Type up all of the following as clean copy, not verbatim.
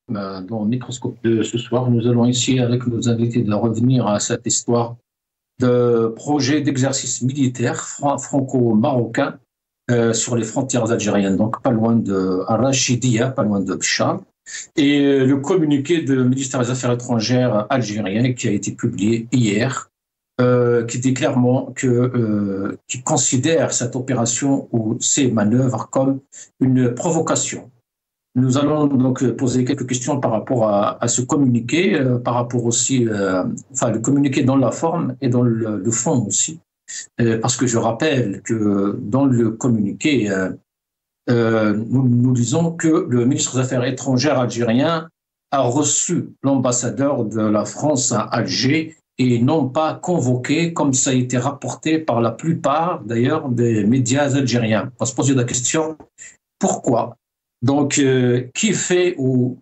Dans Microscope de ce soir, nous allons essayer avec nos invités de revenir à cette histoire de projet d'exercice militaire franco-marocain sur les frontières algériennes, donc pas loin de Arachidia, pas loin de Bchar, et le communiqué du ministère des Affaires étrangères algérien qui a été publié hier, qui dit clairement qu'il considère cette opération ou ces manœuvres comme une provocation. Nous allons donc poser quelques questions par rapport à ce communiqué, par rapport aussi, le communiqué dans la forme et dans le fond aussi, parce que je rappelle que dans le communiqué, nous disons que le ministre des Affaires étrangères algérien a reçu l'ambassadeur de la France à Alger et non pas convoqué, comme ça a été rapporté par la plupart d'ailleurs des médias algériens. On va se poser la question, pourquoi ? Donc, qui fait ou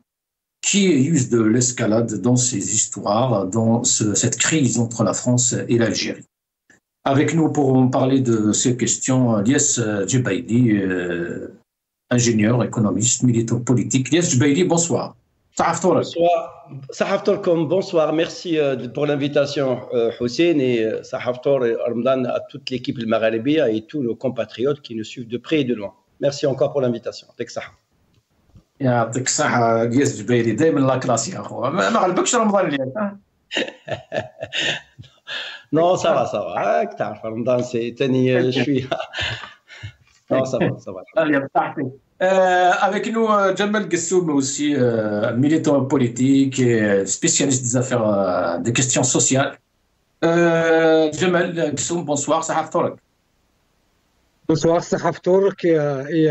qui use de l'escalade dans ces histoires, dans cette crise entre la France et l'Algérie? Avec nous pour parler de ces questions, Lies Djebaili, ingénieur, économiste, militant politique. Lies Djebaili, bonsoir. Bonsoir. Bonsoir. Merci pour l'invitation, Hussein, et Sahaftor et Ramadan, à toute l'équipe maghrébienne et tous nos compatriotes qui nous suivent de près et de loin. Merci encore pour l'invitation. يعطيك الصحة قياس جبيري دائما لا كلاس يا اخو ما غلبكش رمضان اليوم Non, ça va. تعرف رمضان سي تاني شوية. Non, ça va. Avec nous, Jamal Gessoum aussi, militant politique et spécialiste des affaires, des questions sociales. Jamal Gessoum, bonsoir, صحة فطورك. Bonsoir, صحة فطورك et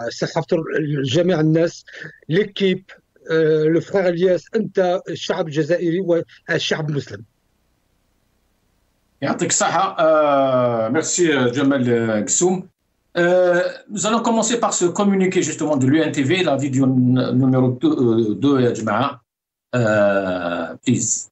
صحة فطور جميع الناس l'équipe le frère Elias أنت الشعب الجزائري والشعب المسلم. يعطيك الصحة. Merci Jamal Gessoum. Nous allons commencer par ce communiqué justement de l'UNTV, la vidéo numéro 2 يا جماعة. Please.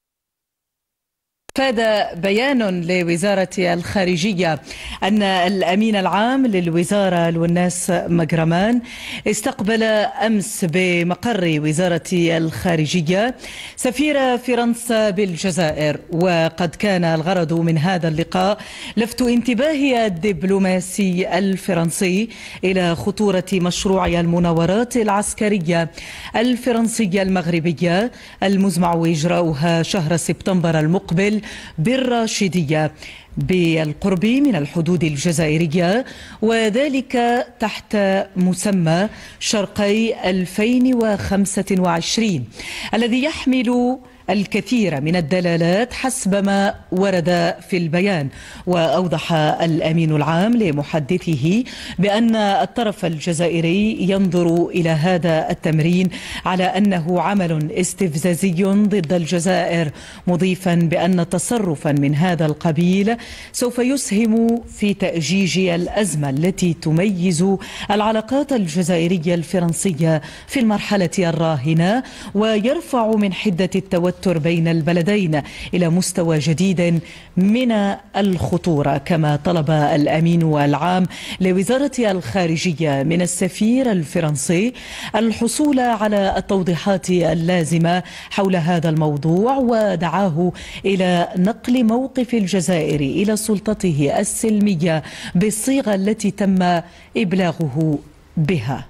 أفاد بيان لوزارة الخارجية أن الأمين العام للوزارة الوناس مجرمان استقبل أمس بمقر وزارة الخارجية سفير فرنسا بالجزائر، وقد كان الغرض من هذا اللقاء لفت انتباه الدبلوماسي الفرنسي إلى خطورة مشروع المناورات العسكرية الفرنسية المغربية المزمع إجراؤها شهر سبتمبر المقبل بالراشدية بالقرب من الحدود الجزائرية، وذلك تحت مسمى شرقي 2025 الذي يحمل الكثير من الدلالات حسب ما ورد في البيان. وأوضح الأمين العام لمحدثه بأن الطرف الجزائري ينظر إلى هذا التمرين على أنه عمل استفزازي ضد الجزائر، مضيفا بأن تصرفا من هذا القبيل سوف يسهم في تأجيج الأزمة التي تميز العلاقات الجزائرية الفرنسية في المرحلة الراهنة، ويرفع من حدة التوتر بين البلدين إلى مستوى جديد من الخطورة. كما طلب الأمين العام لوزارة الخارجية من السفير الفرنسي الحصول على التوضيحات اللازمة حول هذا الموضوع، ودعاه إلى نقل موقف الجزائر إلى سلطته السلمية بالصيغة التي تم إبلاغه بها.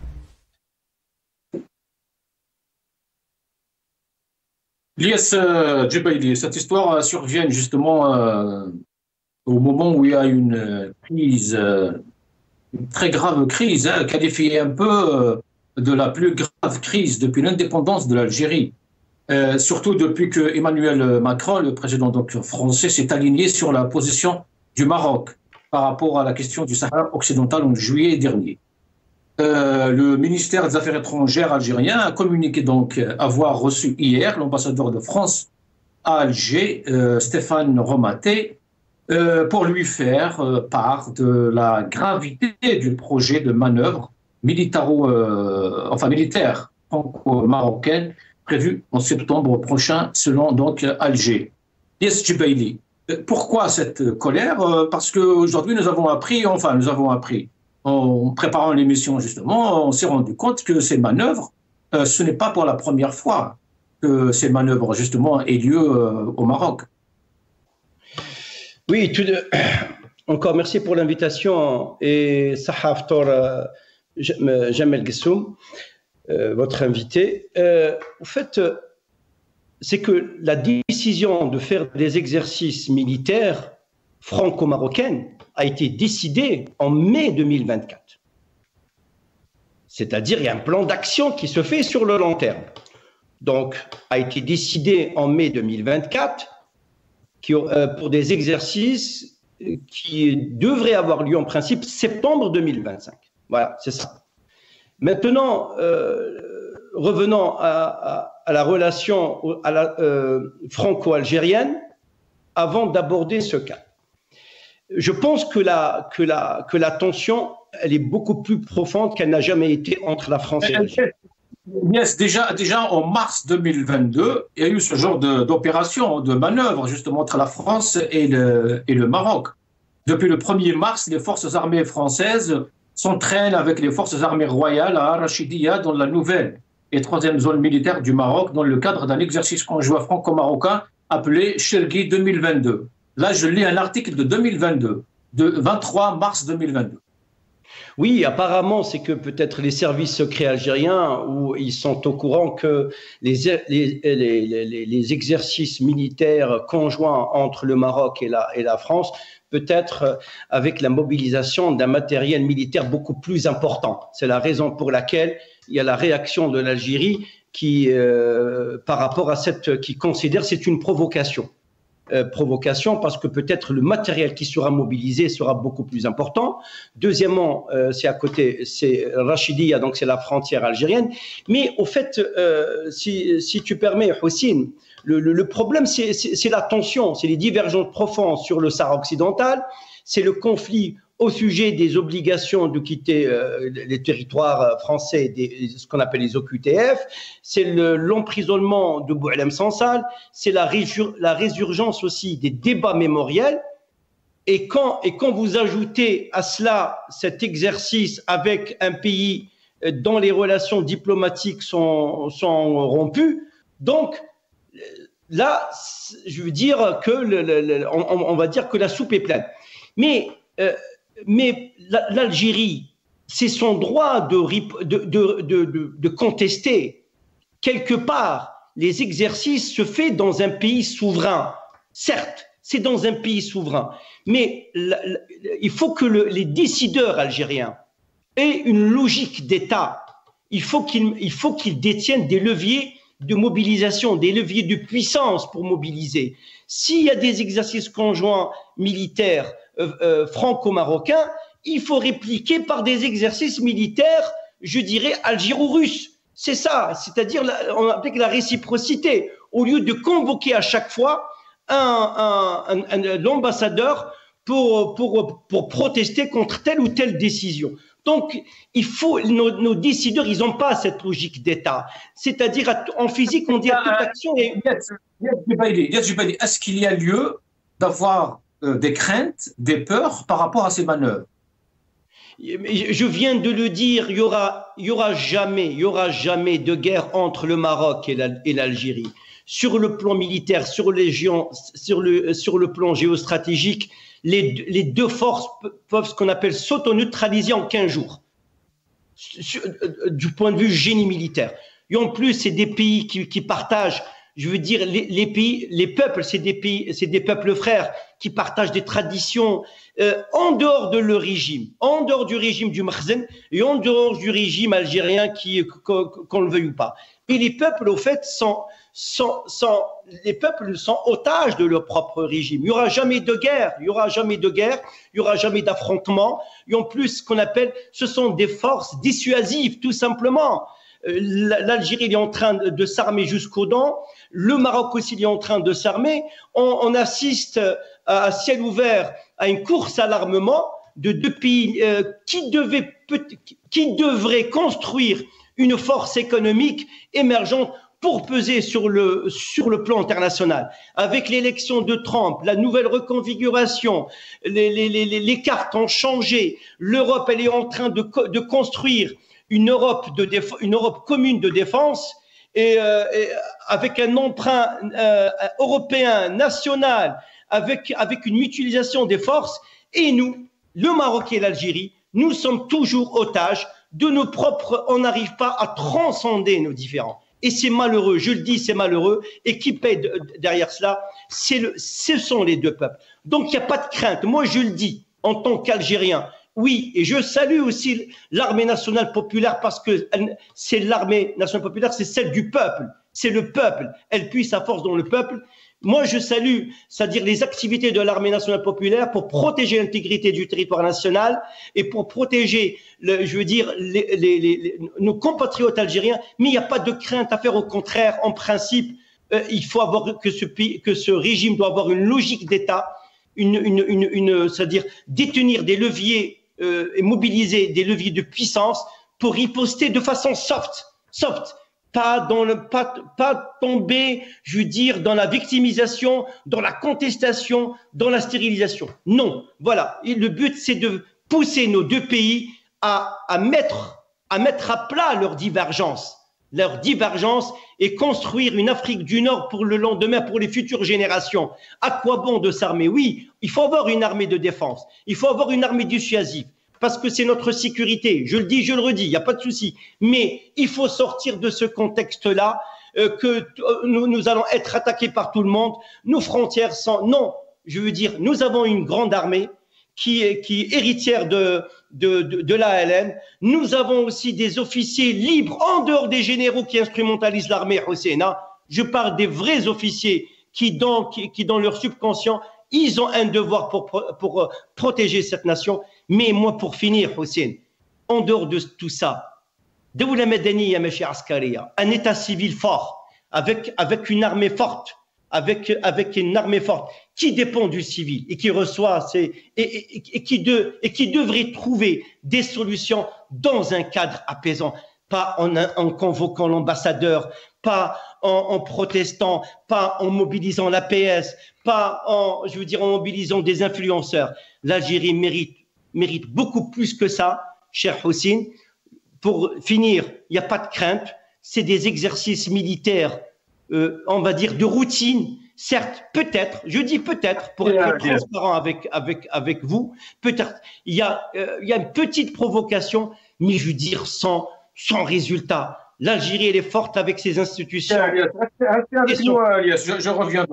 Lies Djebaili, cette histoire survient justement au moment où il y a une crise, une très grave crise, qualifiée un peu de la plus grave crise depuis l'indépendance de l'Algérie. Surtout depuis que Emmanuel Macron, le président donc français, s'est aligné sur la position du Maroc par rapport à la question du Sahara occidental en juillet dernier. Le ministère des Affaires étrangères algérien a communiqué donc avoir reçu hier l'ambassadeur de France à Alger, Stéphane Romaté, pour lui faire part de la gravité du projet de manœuvre militaire franco-marocaine prévu en septembre prochain selon donc Alger. Lies Djebaili, pourquoi cette colère? Parce qu'aujourd'hui nous avons appris, en préparant l'émission justement, on s'est rendu compte que ces manœuvres ce n'est pas pour la première fois que ces manœuvres, justement, aient lieu au Maroc. Oui, encore merci pour l'invitation. Et Sahaf Tor Jamel Gessoum, votre invité. En fait, c'est que la décision de faire des exercices militaires franco-marocains a été décidée en mai 2024. C'est-à-dire, il y a un plan d'action qui se fait sur le long terme. Donc, a été décidé en mai 2024 pour des exercices qui devraient avoir lieu en principe septembre 2025. Voilà, c'est ça. Maintenant, revenons à la relation franco-algérienne avant d'aborder ce cas. Je pense que la tension, elle est beaucoup plus profonde qu'elle n'a jamais été entre la France et l'Algérie. Yes, déjà en mars 2022, il y a eu ce genre d'opération, de manœuvre justement entre la France et le Maroc. Depuis le 1er mars, les forces armées françaises s'entraînent avec les forces armées royales à Arachidia dans la nouvelle et 3e zone militaire du Maroc dans le cadre d'un exercice conjoint franco-marocain appelé Chergui 2022. Là, je lis un article de 2022, de 23 mars 2022. Oui, apparemment, c'est que peut-être les services secrets algériens, où ils sont au courant que les exercices militaires conjoints entre le Maroc et la France, peut-être avec la mobilisation d'un matériel militaire beaucoup plus important. C'est la raison pour laquelle il y a la réaction de l'Algérie qui, par rapport à qui considère que c'est une provocation. Provocation parce que peut-être le matériel qui sera mobilisé sera beaucoup plus important. Deuxièmement, c'est à côté, c'est Rachidia, donc c'est la frontière algérienne. Mais au fait, si tu permets, Houssine, le problème, c'est la tension, c'est les divergences profondes sur le Sahara occidental, c'est le conflit au sujet des obligations de quitter les territoires français, ce qu'on appelle les OQTF, c'est l'emprisonnement de Boualem Sansal, c'est la résurgence aussi des débats mémoriels. Et quand vous ajoutez à cela cet exercice avec un pays dont les relations diplomatiques sont rompues, donc là, je veux dire que on va dire que la soupe est pleine. Mais l'Algérie, c'est son droit de contester. Quelque part, les exercices se font dans un pays souverain. Certes, c'est dans un pays souverain. Mais il faut que les décideurs algériens aient une logique d'État. Il faut qu'ils détiennent des leviers de mobilisation, des leviers de puissance pour mobiliser. S'il y a des exercices conjoints militaires franco-marocains, il faut répliquer par des exercices militaires, je dirais, algéro-russes. C'est ça, c'est-à-dire, on appelle la réciprocité. Au lieu de convoquer à chaque fois l'ambassadeur pour protester contre telle ou telle décision. Donc, il faut, nos décideurs, ils n'ont pas cette logique d'État. C'est-à-dire, en physique, on dit à toute action. Est-ce qu'il y a lieu d'avoir des craintes, des peurs par rapport à ces manœuvres? Je viens de le dire, il y aura jamais de guerre entre le Maroc et l'Algérie. Sur le plan militaire, sur le plan géostratégique, les deux forces peuvent ce qu'on appelle s'auto-neutraliser en 15 jours, du point de vue génie militaire. Et en plus, c'est des pays qui partagent, je veux dire, les peuples, c'est des peuples frères qui partagent des traditions en dehors de leur régime, en dehors du régime du Makhzen et en dehors du régime algérien qu'on le veuille ou pas. Et les peuples, au fait, les peuples sont otages de leur propre régime. Il n'y aura jamais de guerre, il n'y aura jamais d'affrontement. Et en plus, ce qu'on appelle, ce sont des forces dissuasives, tout simplement. L'Algérie est en train de s'armer jusqu'aux dents. Le Maroc aussi est en train de s'armer. On assiste à ciel ouvert à une course à l'armement de deux pays qui devraient construire une force économique émergente pour peser sur le plan international. Avec l'élection de Trump, la nouvelle reconfiguration, les cartes ont changé. L'Europe, elle est en train de construire une Europe une Europe commune de défense et avec un emprunt européen, national, avec une mutualisation des forces. Et nous, le Maroc et l'Algérie, nous sommes toujours otages de nos propres, on n'arrive pas à transcender nos différends. Et c'est malheureux, je le dis, c'est malheureux. Et qui paie derrière cela, ce sont les deux peuples. Donc il n'y a pas de crainte. Moi, je le dis en tant qu'Algérien. Oui, et je salue aussi l'armée nationale populaire parce que c'est l'armée nationale populaire, c'est celle du peuple. C'est le peuple. Elle puise sa force dans le peuple. Moi, je salue, c'est-à-dire les activités de l'armée nationale populaire pour protéger l'intégrité du territoire national et pour protéger, nos compatriotes algériens. Mais il n'y a pas de crainte à faire. Au contraire, en principe, il faut avoir que ce régime doit avoir une logique d'État, c'est-à-dire détenir des leviers et mobiliser des leviers de puissance pour riposter de façon soft. Pas tomber, dans la victimisation, dans la contestation, dans la stérilisation. Non, voilà. Et le but, c'est de pousser nos deux pays à mettre à plat leurs divergences et construire une Afrique du Nord pour le lendemain, pour les futures générations. À quoi bon de s'armer? Oui, il faut avoir une armée de défense, il faut avoir une armée dissuasive, parce que c'est notre sécurité. Je le dis, je le redis, il n'y a pas de souci. Mais il faut sortir de ce contexte-là, que nous allons être attaqués par tout le monde. Nos frontières sont... Non, nous avons une grande armée qui est héritière de l'ALN. Nous avons aussi des officiers libres, en dehors des généraux qui instrumentalisent l'armée Hosseina. Je parle des vrais officiers qui dans leur subconscient, ils ont un devoir pour protéger cette nation. Mais moi, pour finir, Hossein, en dehors de tout ça, Dawla Madaniya Machi Askaria, un état civil fort, avec une armée forte, avec une armée forte qui dépend du civil et qui reçoit et qui devrait trouver des solutions dans un cadre apaisant, pas en convoquant l'ambassadeur, pas en protestant, pas en mobilisant l'APS, pas en mobilisant des influenceurs. L'Algérie mérite beaucoup plus que ça, cher Hossein. Pour finir, il n'y a pas de crainte, c'est des exercices militaires, on va dire, de routine. Certes, peut-être, je dis peut-être, pour être transparent avec vous, peut-être, il y a une petite provocation, mais je veux dire sans résultat. L'Algérie, elle est forte avec ses institutions. Je reviens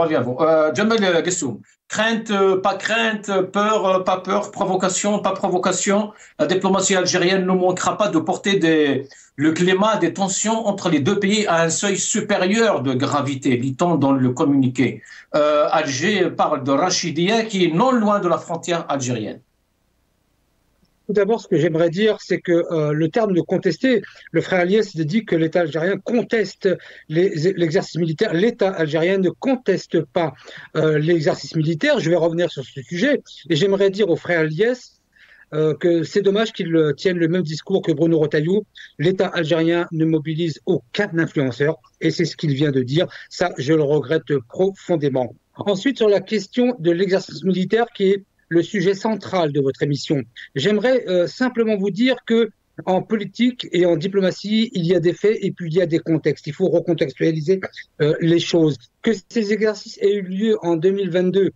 vers vous. Djamel Gessoum, crainte, pas crainte, peur, pas peur, provocation, pas provocation. La diplomatie algérienne ne manquera pas de porter le climat des tensions entre les deux pays à un seuil supérieur de gravité, dit-on dans le communiqué. Alger parle de Rachidia qui est non loin de la frontière algérienne. Tout d'abord, ce que j'aimerais dire, c'est que le terme de contester, le frère Aliès dit que l'État algérien conteste l'exercice militaire. L'État algérien ne conteste pas l'exercice militaire. Je vais revenir sur ce sujet. Et j'aimerais dire au frère Aliès que c'est dommage qu'il tienne le même discours que Bruno Retailleau. L'État algérien ne mobilise aucun influenceur. Et c'est ce qu'il vient de dire. Ça, je le regrette profondément. Ensuite, sur la question de l'exercice militaire qui est le sujet central de votre émission. J'aimerais simplement vous dire que en politique et en diplomatie, il y a des faits et puis il y a des contextes. Il faut recontextualiser les choses. Que ces exercices aient eu lieu en 2022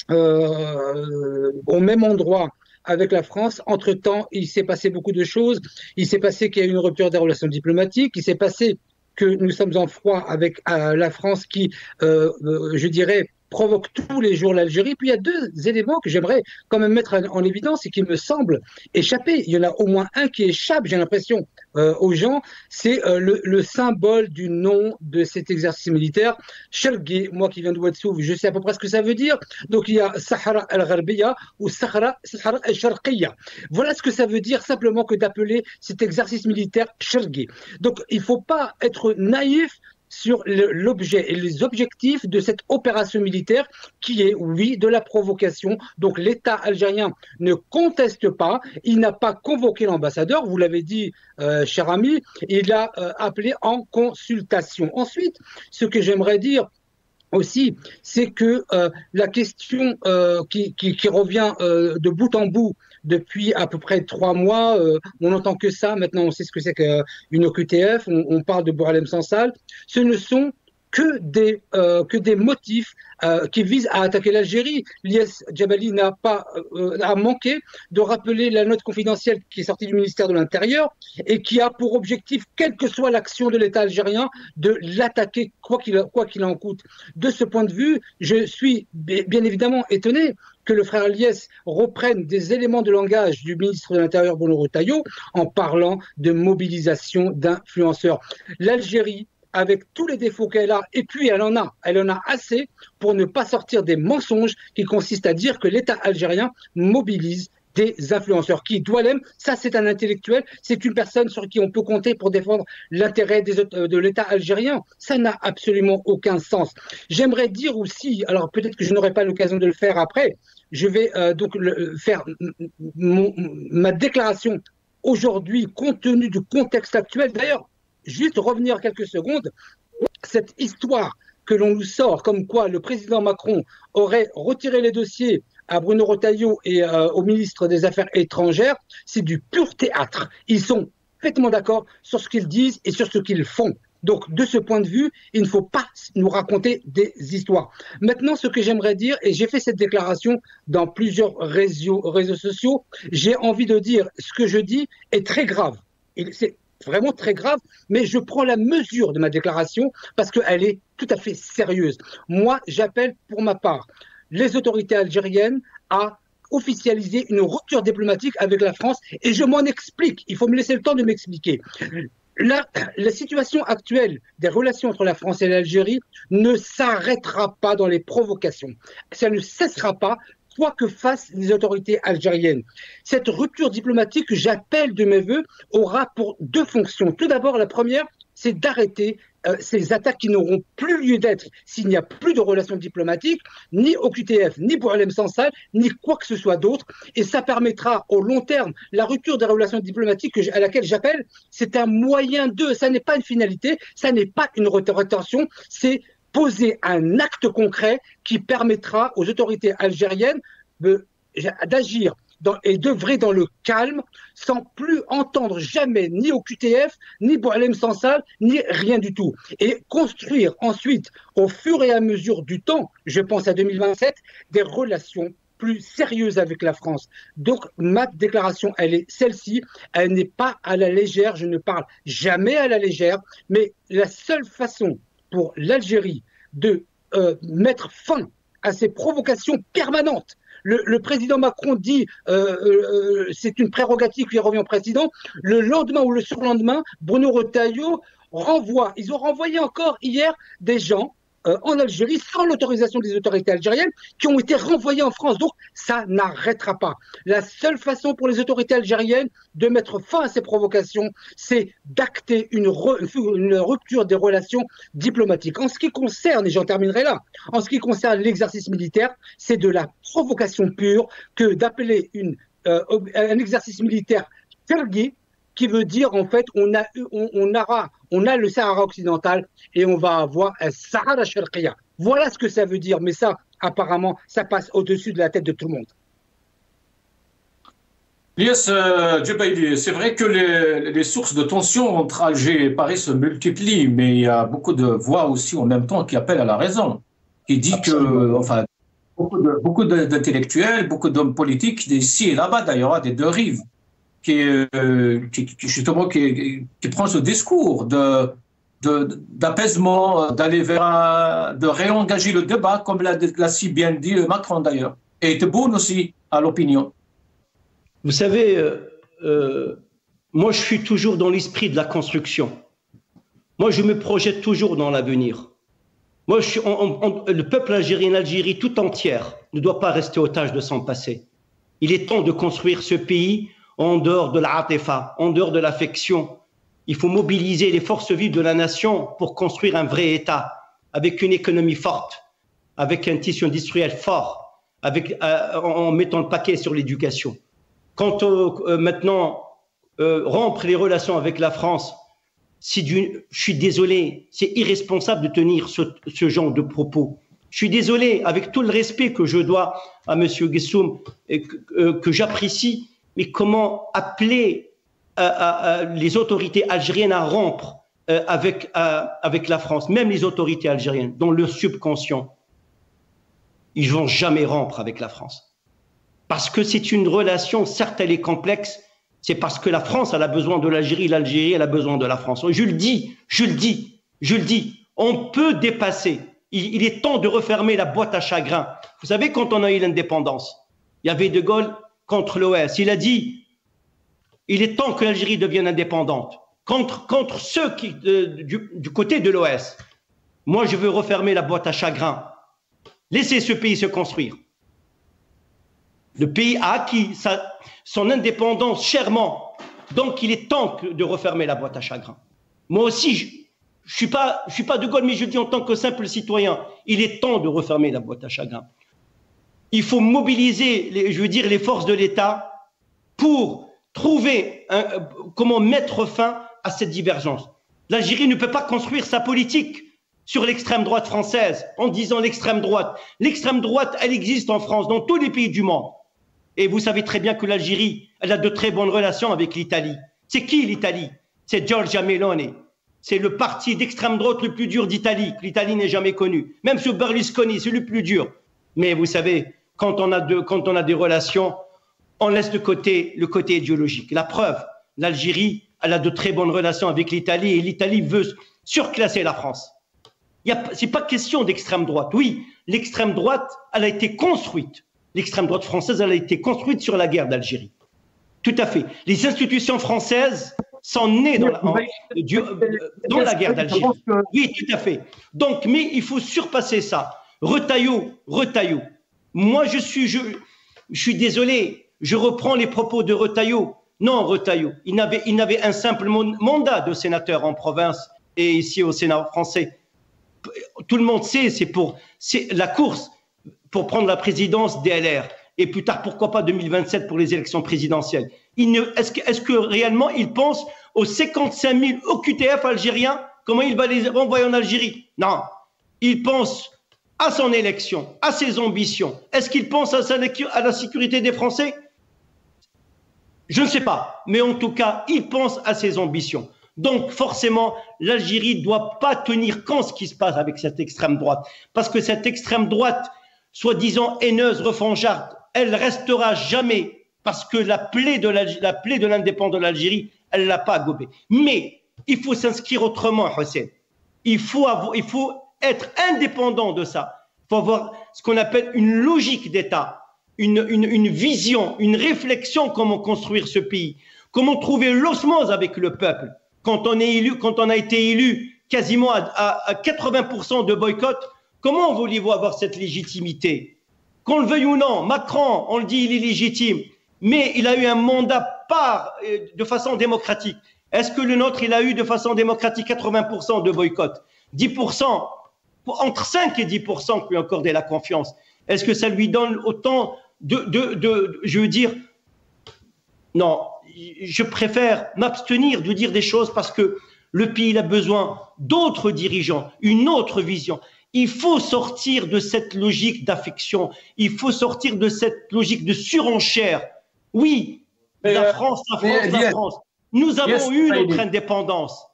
au même endroit avec la France, entre-temps, il s'est passé beaucoup de choses. Il s'est passé qu'il y a eu une rupture des relations diplomatiques. Il s'est passé que nous sommes en froid avec la France qui, je dirais, provoque tous les jours l'Algérie. Puis il y a deux éléments que j'aimerais quand même mettre en évidence et qui me semblent échapper. Il y en a au moins un qui échappe, j'ai l'impression, aux gens. C'est le symbole du nom de cet exercice militaire. Shargi, moi qui viens de Ouadsouf, je sais à peu près ce que ça veut dire. Donc il y a Sahara al-Gharbiya ou Sahara al-Sharqiya. Voilà ce que ça veut dire simplement que d'appeler cet exercice militaire Shargi. Donc il ne faut pas être naïf sur l'objet et les objectifs de cette opération militaire qui est, oui, de la provocation. Donc l'État algérien ne conteste pas, il n'a pas convoqué l'ambassadeur, vous l'avez dit, cher ami, il l'a appelé en consultation. Ensuite, ce que j'aimerais dire aussi, c'est que la question qui revient de bout en bout depuis à peu près 3 mois. On n'entend que ça. Maintenant, on sait ce que c'est qu'une OQTF. On parle de Boualem Sansal. Ce ne sont que des motifs qui visent à attaquer l'Algérie. Ilyes Djebali a manqué de rappeler la note confidentielle qui est sortie du ministère de l'Intérieur et qui a pour objectif, quelle que soit l'action de l'État algérien, de l'attaquer quoi qu'il en coûte. De ce point de vue, je suis bien évidemment étonné que le frère Ilyes reprenne des éléments de langage du ministre de l'Intérieur Bruno Retailleau en parlant de mobilisation d'influenceurs. L'Algérie, avec tous les défauts qu'elle a, et puis elle en a assez pour ne pas sortir des mensonges qui consistent à dire que l'État algérien mobilise des influenceurs. Qui, Doualem, ça c'est un intellectuel, c'est une personne sur qui on peut compter pour défendre l'intérêt de l'État algérien. Ça n'a absolument aucun sens. J'aimerais dire aussi, alors peut-être que je n'aurai pas l'occasion de le faire après, je vais donc faire ma déclaration aujourd'hui compte tenu du contexte actuel. D'ailleurs, juste revenir quelques secondes, cette histoire que l'on nous sort comme quoi le président Macron aurait retiré les dossiers à Bruno Retailleau et au ministre des Affaires étrangères, c'est du pur théâtre. Ils sont parfaitement d'accord sur ce qu'ils disent et sur ce qu'ils font. Donc, de ce point de vue, il ne faut pas nous raconter des histoires. Maintenant, ce que j'aimerais dire, et j'ai fait cette déclaration dans plusieurs réseaux sociaux, j'ai envie de dire ce que je dis est très grave. C'est vraiment très grave, mais je prends la mesure de ma déclaration parce qu'elle est tout à fait sérieuse. Moi, j'appelle pour ma part les autorités algériennes à officialiser une rupture diplomatique avec la France et je m'en explique. Il faut me laisser le temps de m'expliquer. La situation actuelle des relations entre la France et l'Algérie ne s'arrêtera pas dans les provocations. Ça ne cessera pas, quoi que fassent les autorités algériennes. Cette rupture diplomatique que j'appelle de mes voeux aura pour deux fonctions. Tout d'abord, la première, c'est d'arrêter ces attaques qui n'auront plus lieu d'être s'il n'y a plus de relations diplomatiques, ni OQTF, ni Boualem Sansal, ni quoi que ce soit d'autre. Et ça permettra au long terme, la rupture des relations diplomatiques à laquelle j'appelle, c'est un moyen de, ça n'est pas une finalité, ça n'est pas une rétention, c'est poser un acte concret qui permettra aux autorités algériennes d'agir et d'œuvrer dans le calme sans plus entendre jamais ni OQTF, ni Boualem Sansal, ni rien du tout. Et construire ensuite, au fur et à mesure du temps, je pense à 2027, des relations plus sérieuses avec la France. Donc ma déclaration, elle est celle-ci, elle n'est pas à la légère, je ne parle jamais à la légère, mais la seule façon pour l'Algérie de mettre fin à ces provocations permanentes. Le président Macron dit c'est une prérogative qui revient au président. Le lendemain ou le surlendemain, Bruno Retailleau renvoie. Ils ont renvoyé encore hier des gens en Algérie sans l'autorisation des autorités algériennes qui ont été renvoyés en France. Donc ça n'arrêtera pas. La seule façon pour les autorités algériennes de mettre fin à ces provocations, c'est d'acter une rupture des relations diplomatiques. En ce qui concerne, et j'en terminerai là, en ce qui concerne l'exercice militaire, c'est de la provocation pure que d'appeler un exercice militaire fergué, qui veut dire en fait on a le Sahara occidental et on va avoir un Sahara Sharqiya. Voilà ce que ça veut dire, mais ça apparemment ça passe au-dessus de la tête de tout le monde. Ilyes Djebali, c'est vrai que les sources de tension entre Alger et Paris se multiplient, mais il y a beaucoup de voix aussi en même temps qui appellent à la raison, qui dit que enfin beaucoup d'intellectuels, beaucoup d'hommes politiques d'ici et là-bas d'ailleurs des deux rives, qui prend ce discours d'apaisement, d'aller vers de réengager le débat, comme l'a si bien dit Macron d'ailleurs, et Tebboune aussi à l'opinion. Vous savez, moi je suis toujours dans l'esprit de la construction. Moi je me projette toujours dans l'avenir. Moi le peuple algérien, l'Algérie tout entière ne doit pas rester otage de son passé. Il est temps de construire ce pays en dehors de l'atifa, en dehors de l'affection. Il faut mobiliser les forces vives de la nation pour construire un vrai État, avec une économie forte, avec un tissu industriel fort, en mettant le paquet sur l'éducation. Quant maintenant, rompre les relations avec la France, je suis désolé, c'est irresponsable de tenir ce genre de propos. Je suis désolé, avec tout le respect que je dois à M. Guessoum et que j'apprécie, mais comment appeler les autorités algériennes à rompre avec la France, même les autorités algériennes, dans le subconscient, ils ne vont jamais rompre avec la France. Parce que c'est une relation, certes elle est complexe, c'est parce que la France elle a besoin de l'Algérie, l'Algérie elle a besoin de la France. Je le dis, on peut dépasser. Il est temps de refermer la boîte à chagrin. Vous savez, quand on a eu l'indépendance, il y avait De Gaulle contre l'OS. Il a dit, il est temps que l'Algérie devienne indépendante. Contre ceux qui, du côté de l'OS. Moi, je veux refermer la boîte à chagrin. Laissez ce pays se construire. Le pays a acquis son indépendance chèrement. Donc, il est temps de refermer la boîte à chagrin. Moi aussi, je suis pas De Gaulle, mais je dis en tant que simple citoyen, il est temps de refermer la boîte à chagrin. Il faut mobiliser, les forces de l'État pour trouver comment mettre fin à cette divergence. L'Algérie ne peut pas construire sa politique sur l'extrême droite française en disant l'extrême droite. L'extrême droite, elle existe en France, dans tous les pays du monde. Et vous savez très bien que l'Algérie, elle a de très bonnes relations avec l'Italie. C'est qui l'Italie? C'est Giorgia Meloni. C'est le parti d'extrême droite le plus dur d'Italie, que l'Italie n'ait jamais connu. Même sur Berlusconi, c'est le plus dur. Mais vous savez, quand on a des relations, on laisse de côté le côté idéologique. La preuve, l'Algérie, elle a de très bonnes relations avec l'Italie et l'Italie veut surclasser la France. Ce n'est pas question d'extrême droite. Oui, l'extrême droite, elle a été construite. L'extrême droite française, elle a été construite sur la guerre d'Algérie. Tout à fait. Les institutions françaises sont nées dans la guerre d'Algérie. Oui, tout à fait. Donc, mais il faut surpasser ça. Retailleau. Moi, je suis désolé, je reprends les propos de Retailleau. Non, Retailleau, il n'avait un simple mandat de sénateur en province et ici au Sénat français. Tout le monde sait, c'est la course pour prendre la présidence des LR. Et plus tard, pourquoi pas 2027 pour les élections présidentielles. Est-ce que réellement il pense aux 55 000 OQTF algériens, comment il va les renvoyer en Algérie? Non, il pense à son élection, à ses ambitions. Est-ce qu'il pense à la sécurité des Français? Je ne sais pas, mais en tout cas, il pense à ses ambitions. Donc forcément, l'Algérie ne doit pas tenir compte de ce qui se passe avec cette extrême droite. Parce que cette extrême droite, soi-disant haineuse, revancharde, elle restera jamais, parce que la plaie de l'indépendance de l'Algérie, elle ne l'a pas gobée. Mais il faut s'inscrire autrement, Hussein. Il faut être indépendant de ça. Il faut avoir ce qu'on appelle une logique d'État, une vision, une réflexion comment construire ce pays, comment trouver l'osmose avec le peuple. Quand on a été élu quasiment à 80% de boycott, comment voulez-vous avoir cette légitimité? Qu'on le veuille ou non, Macron, on le dit, il est légitime, mais il a eu un mandat de façon démocratique. Est-ce que le nôtre, il a eu de façon démocratique 80% de boycott? 10%, entre 5 et 10% qui lui accordaient la confiance. Est-ce que ça lui donne autant je veux dire, non, je préfère m'abstenir de dire des choses parce que le pays a besoin d'autres dirigeants, une autre vision. Il faut sortir de cette logique d'affection. Il faut sortir de cette logique de surenchère. Oui, la France. Nous avons eu notre indépendance.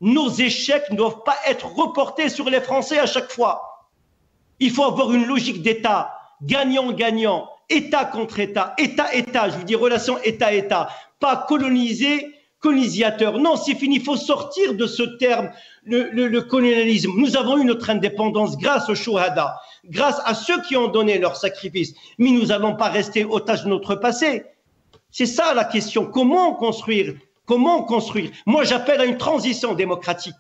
Nos échecs ne doivent pas être reportés sur les Français à chaque fois. Il faut avoir une logique d'État, gagnant-gagnant, État contre État, État-État, je veux dire relation État-État, pas colonisateur. Non, c'est fini, il faut sortir de ce terme, le colonialisme. Nous avons eu notre indépendance grâce aux Chouhada, grâce à ceux qui ont donné leur sacrifice, mais nous n'allons pas rester otages de notre passé. C'est ça la question, comment construire? Moi, j'appelle à une transition démocratique.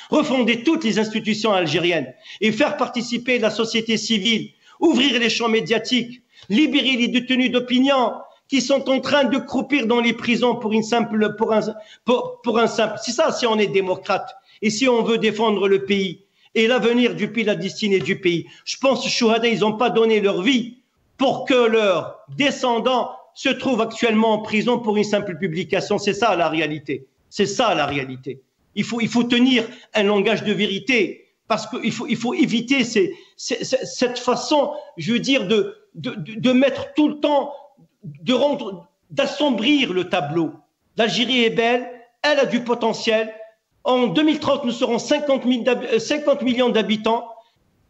Refonder toutes les institutions algériennes et faire participer la société civile, ouvrir les champs médiatiques, libérer les détenus d'opinion qui sont en train de croupir dans les prisons pour un simple. C'est ça, si on est démocrate et si on veut défendre le pays et l'avenir du pays, la destinée du pays. Je pense que les Chouhada, ils n'ont pas donné leur vie pour que leurs descendants se trouvent actuellement en prison pour une simple publication. C'est ça la réalité. Il faut tenir un langage de vérité parce qu'il faut éviter cette façon, je veux dire, mettre tout le temps, d'assombrir le tableau. L'Algérie est belle, elle a du potentiel. En 2030, nous serons 50 millions d'habitants.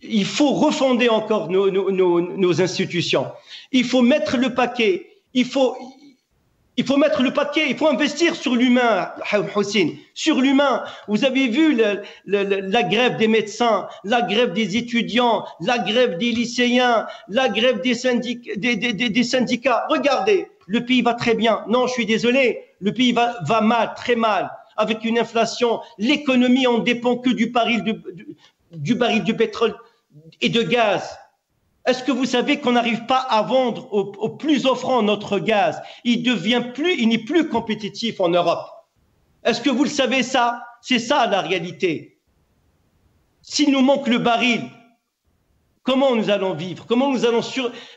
Il faut refonder encore nos institutions. Il faut mettre le paquet. Il faut mettre le paquet. Il faut investir sur l'humain, Houssine. Sur l'humain. Vous avez vu la grève des médecins, la grève des étudiants, la grève des lycéens, la grève des syndicats. Regardez, le pays va très bien. Non, je suis désolé. Le pays va mal, très mal. Avec une inflation, l'économie en dépend que du baril de pétrole et de gaz. Est-ce que vous savez qu'on n'arrive pas à vendre au plus offrant notre gaz? Il n'est plus compétitif en Europe. Est-ce que vous le savez ça? C'est ça la réalité. S'il nous manque le baril, comment nous allons vivre? Comment nous allons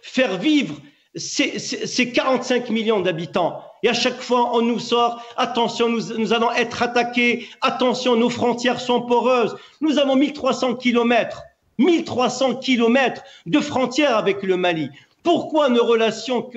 faire vivre ces 45 millions d'habitants? Et à chaque fois, on nous sort, attention, nous allons être attaqués, attention, nos frontières sont poreuses. Nous avons 1300 kilomètres de frontières avec le Mali. Pourquoi nos relations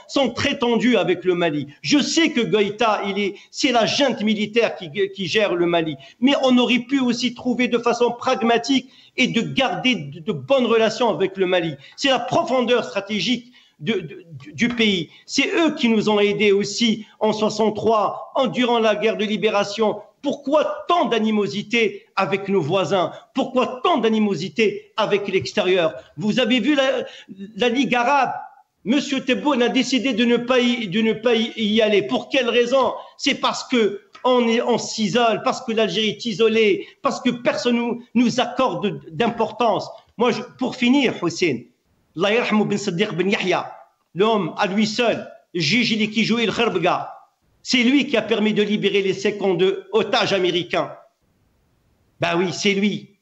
sont très tendues avec le Mali? Je sais que Goïta, c'est la junte militaire qui gère le Mali. Mais on aurait pu aussi trouver de façon pragmatique et de garder de bonnes relations avec le Mali. C'est la profondeur stratégique du pays. C'est eux qui nous ont aidés aussi en 63, durant la guerre de libération. Pourquoi tant d'animosité avec nos voisins? Pourquoi tant d'animosité avec l'extérieur? Vous avez vu la Ligue arabe. Monsieur Tebboune a décidé de ne pas y aller. Pour quelle raison? C'est parce que on s'isole, parce que l'Algérie est isolée, parce que personne nous accorde d'importance. Moi, pour finir, Houssine, Allah yarhamou Ben Saddiq Ben Yahya, l'homme à lui seul, Jijili qui jouait le Kharbga, c'est lui qui a permis de libérer les 52 otages américains. Ben oui, c'est lui.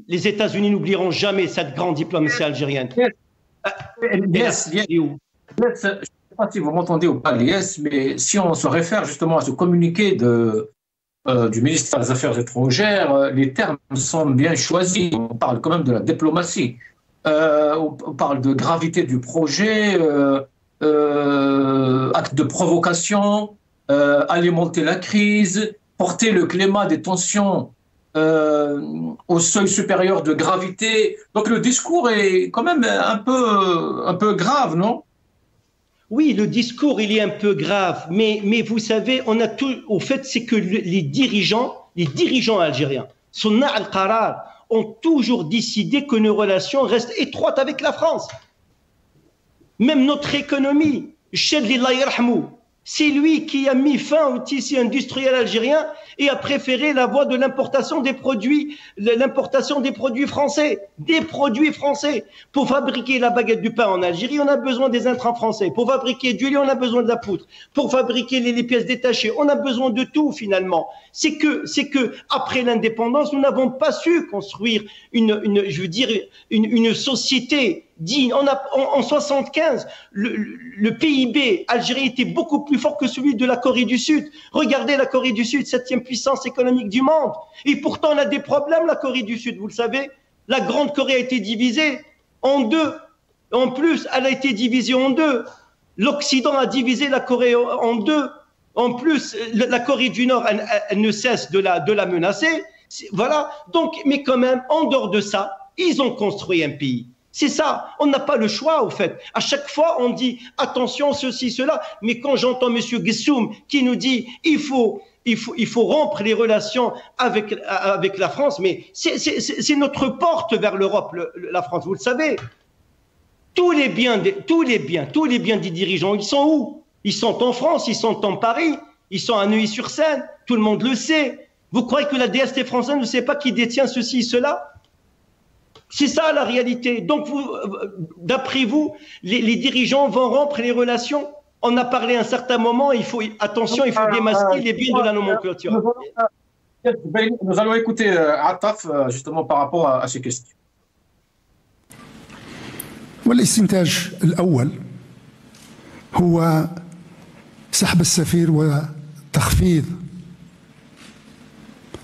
Les États-Unis n'oublieront jamais cette grande diplomatie algérienne. Yes. Je ne sais pas si vous m'entendez ou pas, Lies, mais si on se réfère justement à ce communiqué du ministère des Affaires étrangères, les termes sont bien choisis. On parle quand même de la diplomatie. On parle de gravité du projet, acte de provocation, alimenter la crise, porter le climat des tensions au seuil supérieur de gravité. Donc le discours est quand même un peu grave, non? Oui, le discours, il est un peu grave, mais vous savez, au fait, c'est que les dirigeants algériens, Sunna al-Qarar, ont toujours décidé que nos relations restent étroites avec la France. Même notre économie, Chedli Allah yarhamou, c'est lui qui a mis fin au tissu industriel algérien et a préféré la voie de l'importation des produits français. Des produits français. Pour fabriquer la baguette du pain en Algérie, on a besoin des intrants français. Pour fabriquer du lait, on a besoin de la poudre. Pour fabriquer les pièces détachées, on a besoin de tout finalement. C'est que après l'indépendance, nous n'avons pas su construire une société digne. En 75, le PIB algérien était beaucoup plus fort que celui de la Corée du Sud. Regardez la Corée du Sud, 7e puissance économique du monde. Et pourtant, on a des problèmes, la Corée du Sud, vous le savez. La Grande Corée a été divisée en deux. En plus, elle a été divisée en deux. L'Occident a divisé la Corée en deux. En plus, la Corée du Nord, elle ne cesse de la menacer. Voilà. Donc, mais quand même, en dehors de ça, ils ont construit un pays. C'est ça, on n'a pas le choix au fait. À chaque fois, on dit attention, ceci, cela. Mais quand j'entends M. Guessoum qui nous dit il faut rompre les relations avec la France, mais c'est notre porte vers l'Europe, la France, vous le savez. Tous les biens des dirigeants, ils sont où? Ils sont en France, ils sont en Paris, ils sont à Neuilly-sur-Seine, tout le monde le sait. Vous croyez que la DST française ne sait pas qui détient ceci et cela? C'est ça la réalité. Donc, d'après vous, les dirigeants vont rompre les relations? On a parlé à un certain moment, il faut démasquer les biens de la nomenclature. Nous allons écouter Ataf justement par rapport à ces questions. والاستنتاج الأول هو سحب السفير وتخفيض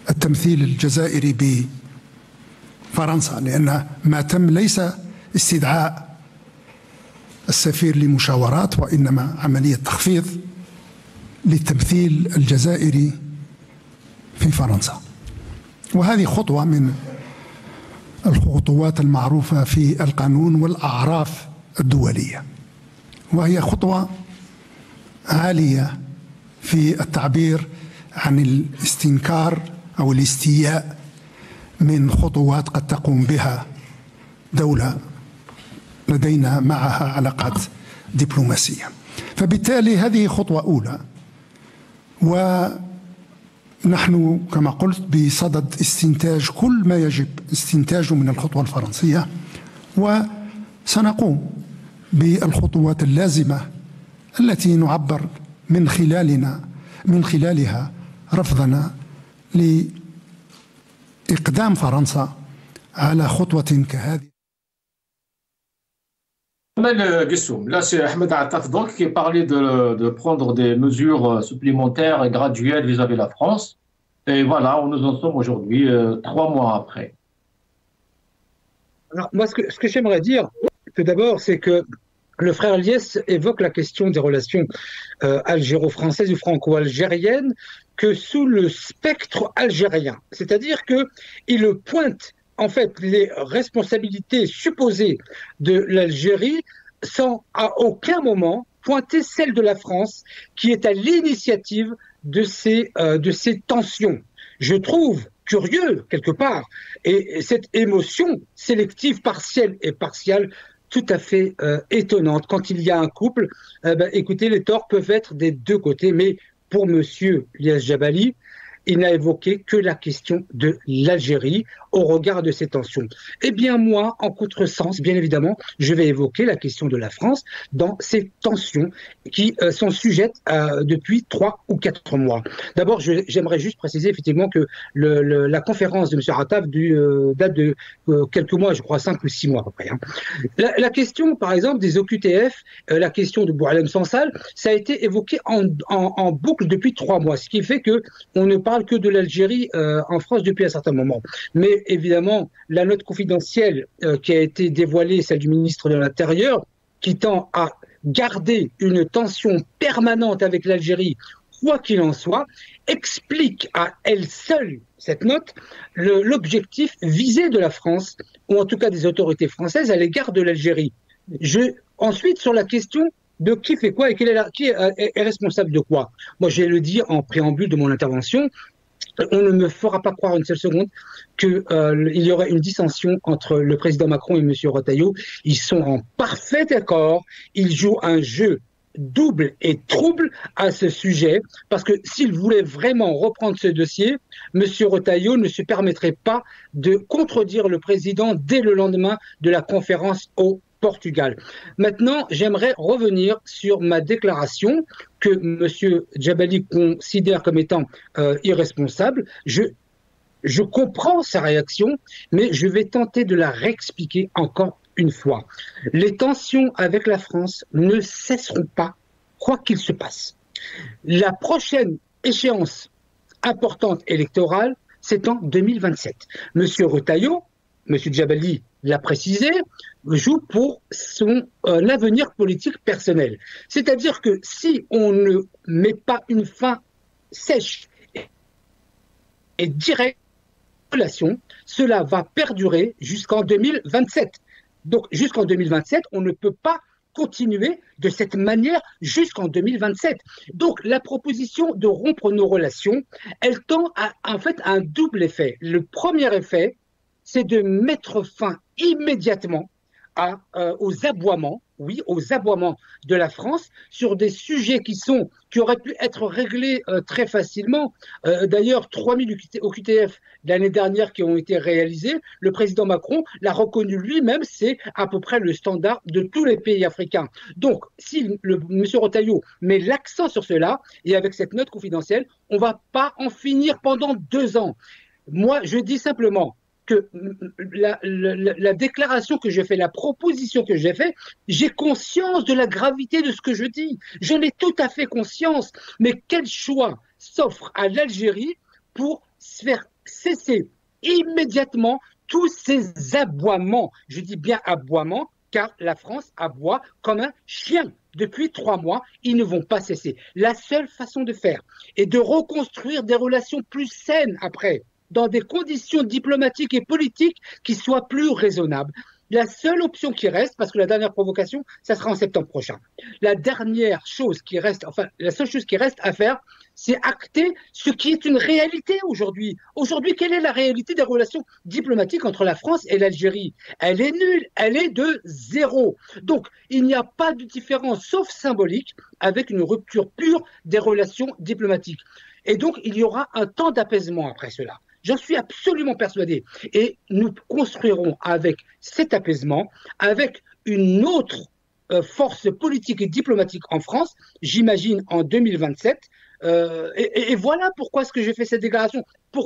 التمثيل الجزائري بفرنسا، لأن ما تم ليس استدعاء السفير لمشاورات، وإنما عملية تخفيض للتمثيل الجزائري في فرنسا. وهذه خطوة من الخطوات المعروفة في القانون والأعراف الدولية، وهي خطوة عالية في التعبير عن الاستنكار أو الاستياء من خطوات قد تقوم بها دولة لدينا معها علاقات دبلوماسية. فبالتالي هذه خطوة أولى، ونحن كما قلت بصدد استنتاج كل ما يجب استنتاجه من الخطوة الفرنسية، وسنقوم بالخطوات اللازمة التي نعبر من خلالها رفضنا لإقدام فرنسا على خطوة كهذه. Là, c'est Ahmed Attaf donc qui parlait de prendre des mesures supplémentaires et graduelles vis-à-vis de la France. Et voilà, où nous en sommes aujourd'hui, 3 mois après. Alors, moi, ce que j'aimerais dire, tout d'abord, c'est que le frère Liès évoque la question des relations algéro-françaises ou franco-algériennes que sous le spectre algérien. C'est-à-dire qu'il pointe en fait les responsabilités supposées de l'Algérie sans à aucun moment pointer celle de la France qui est à l'initiative de ces tensions. Je trouve curieux quelque part et cette émotion sélective, partielle et partiale tout à fait étonnante. Quand il y a un couple, écoutez, les torts peuvent être des deux côtés, mais pour monsieur Lias Jabali, il n'a évoqué que la question de l'Algérie au regard de ces tensions. Eh bien, moi, en contresens, bien évidemment, je vais évoquer la question de la France dans ces tensions qui sont sujettes depuis 3 ou 4 mois. D'abord, j'aimerais juste préciser effectivement que la conférence de M. Attaf date de quelques mois, je crois 5 ou 6 mois à peu près. Hein. La question, par exemple, des OQTF, la question de Boualem Sansal, ça a été évoqué en boucle depuis 3 mois, ce qui fait qu'on ne parle que de l'Algérie en France depuis un certain moment. Mais évidemment, la note confidentielle qui a été dévoilée, celle du ministre de l'Intérieur, qui tend à garder une tension permanente avec l'Algérie, quoi qu'il en soit, explique à elle seule, cette note, l'objectif visé de la France, ou en tout cas des autorités françaises à l'égard de l'Algérie. Ensuite, sur la question de qui fait quoi et qui est responsable de quoi. Moi, je vais le dire en préambule de mon intervention, on ne me fera pas croire une seule seconde qu'il y aurait une dissension entre le président Macron et M. Retailleau. Ils sont en parfait accord, ils jouent un jeu double et trouble à ce sujet, parce que s'il voulait vraiment reprendre ce dossier, M. Retailleau ne se permettrait pas de contredire le président dès le lendemain de la conférence au Portugal. Maintenant, j'aimerais revenir sur ma déclaration que M. Jabali considère comme étant irresponsable. Je comprends sa réaction, mais je vais tenter de la réexpliquer encore une fois. Les tensions avec la France ne cesseront pas, quoi qu'il se passe. La prochaine échéance importante électorale, c'est en 2027. M. Retailleau, M. Jabali l'a précisé, joue pour son avenir politique personnel. C'est-à-dire que si on ne met pas une fin sèche et directe à la relation, cela va perdurer jusqu'en 2027. Donc jusqu'en 2027, on ne peut pas continuer de cette manière jusqu'en 2027. Donc la proposition de rompre nos relations, elle tend en fait à un double effet. Le premier effet, c'est de mettre fin immédiatement aux aboiements, oui, aux aboiements de la France sur des sujets qui auraient pu être réglés très facilement. D'ailleurs, 3000 OQTF l'année dernière qui ont été réalisés, le président Macron l'a reconnu lui-même, c'est à peu près le standard de tous les pays africains. Donc, si M. Retailleau met l'accent sur cela, et avec cette note confidentielle, on ne va pas en finir pendant 2 ans. Moi, je dis simplement que la déclaration que j'ai faite, la proposition que j'ai faite, j'ai conscience de la gravité de ce que je dis. J'en ai tout à fait conscience. Mais quel choix s'offre à l'Algérie pour faire cesser immédiatement tous ces aboiements, je dis bien aboiements, car la France aboie comme un chien. Depuis 3 mois, ils ne vont pas cesser. La seule façon de faire est de reconstruire des relations plus saines après, dans des conditions diplomatiques et politiques qui soient plus raisonnables. La seule option qui reste, parce que la dernière provocation, ça sera en septembre prochain. La dernière chose qui reste, enfin, la seule chose qui reste à faire, c'est acter ce qui est une réalité aujourd'hui. Aujourd'hui, quelle est la réalité des relations diplomatiques entre la France et l'Algérie? Elle est nulle, elle est de 0. Donc, il n'y a pas de différence, sauf symbolique, avec une rupture pure des relations diplomatiques. Et donc, il y aura un temps d'apaisement après cela. J'en suis absolument persuadé. Et nous construirons avec cet apaisement, avec une autre force politique et diplomatique en France, j'imagine en 2027. Et voilà pourquoi est-ce que j'ai fait cette déclaration.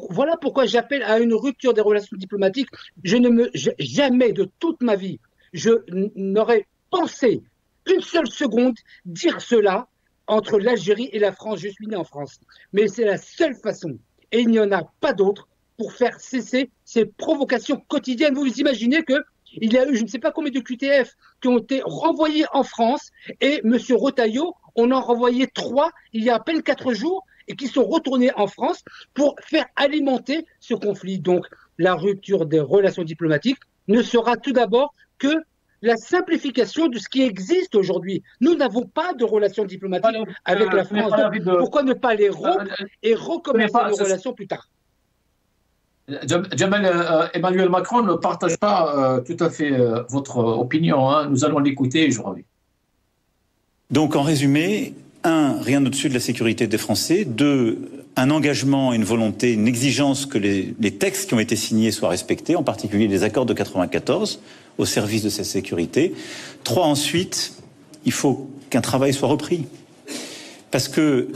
Voilà pourquoi j'appelle à une rupture des relations diplomatiques. Jamais de toute ma vie, je n'aurais pensé une seule seconde dire cela entre l'Algérie et la France. Je suis né en France. Mais c'est la seule façon. Et il n'y en a pas d'autre pour faire cesser ces provocations quotidiennes. Vous vous imaginez qu'il y a eu je ne sais pas combien de QTF qui ont été renvoyés en France et M. Retailleau, on en renvoyé 3 il y a à peine 4 jours et qui sont retournés en France pour faire alimenter ce conflit. Donc la rupture des relations diplomatiques ne sera tout d'abord que la simplification de ce qui existe aujourd'hui. Nous n'avons pas de relations diplomatiques avec la France. Donc, pourquoi ne pas les rompre et recommencer nos relations plus tard? Jamal, Emmanuel Macron ne partage pas tout à fait votre opinion. Hein. Nous allons l'écouter et je reviens. Donc, en résumé, 1, rien au-dessus de la sécurité des Français. 2, un engagement, une volonté, une exigence que les textes qui ont été signés soient respectés, en particulier les accords de 94, au service de cette sécurité. 3, ensuite, il faut qu'un travail soit repris. Parce que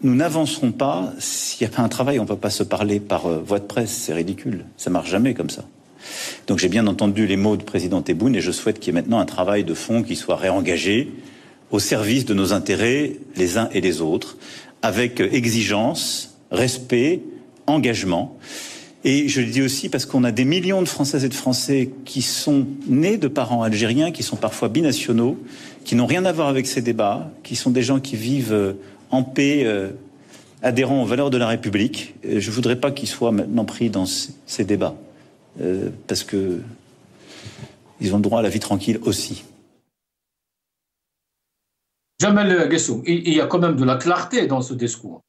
nous n'avancerons pas s'il n'y a pas un travail. On ne peut pas se parler par voie de presse, c'est ridicule. Ça ne marche jamais comme ça. Donc j'ai bien entendu les mots du président Tebboune et je souhaite qu'il y ait maintenant un travail de fond qui soit réengagé au service de nos intérêts les uns et les autres, avec exigence, respect, engagement. Et je le dis aussi parce qu'on a des millions de Françaises et de Français qui sont nés de parents algériens, qui sont parfois binationaux, qui n'ont rien à voir avec ces débats, qui sont des gens qui vivent en paix, adhérents aux valeurs de la République. Je ne voudrais pas qu'ils soient maintenant pris dans ces débats, parce que ils ont le droit à la vie tranquille aussi. Jamal Guessoum, il y a quand même de la clarté dans ce discours.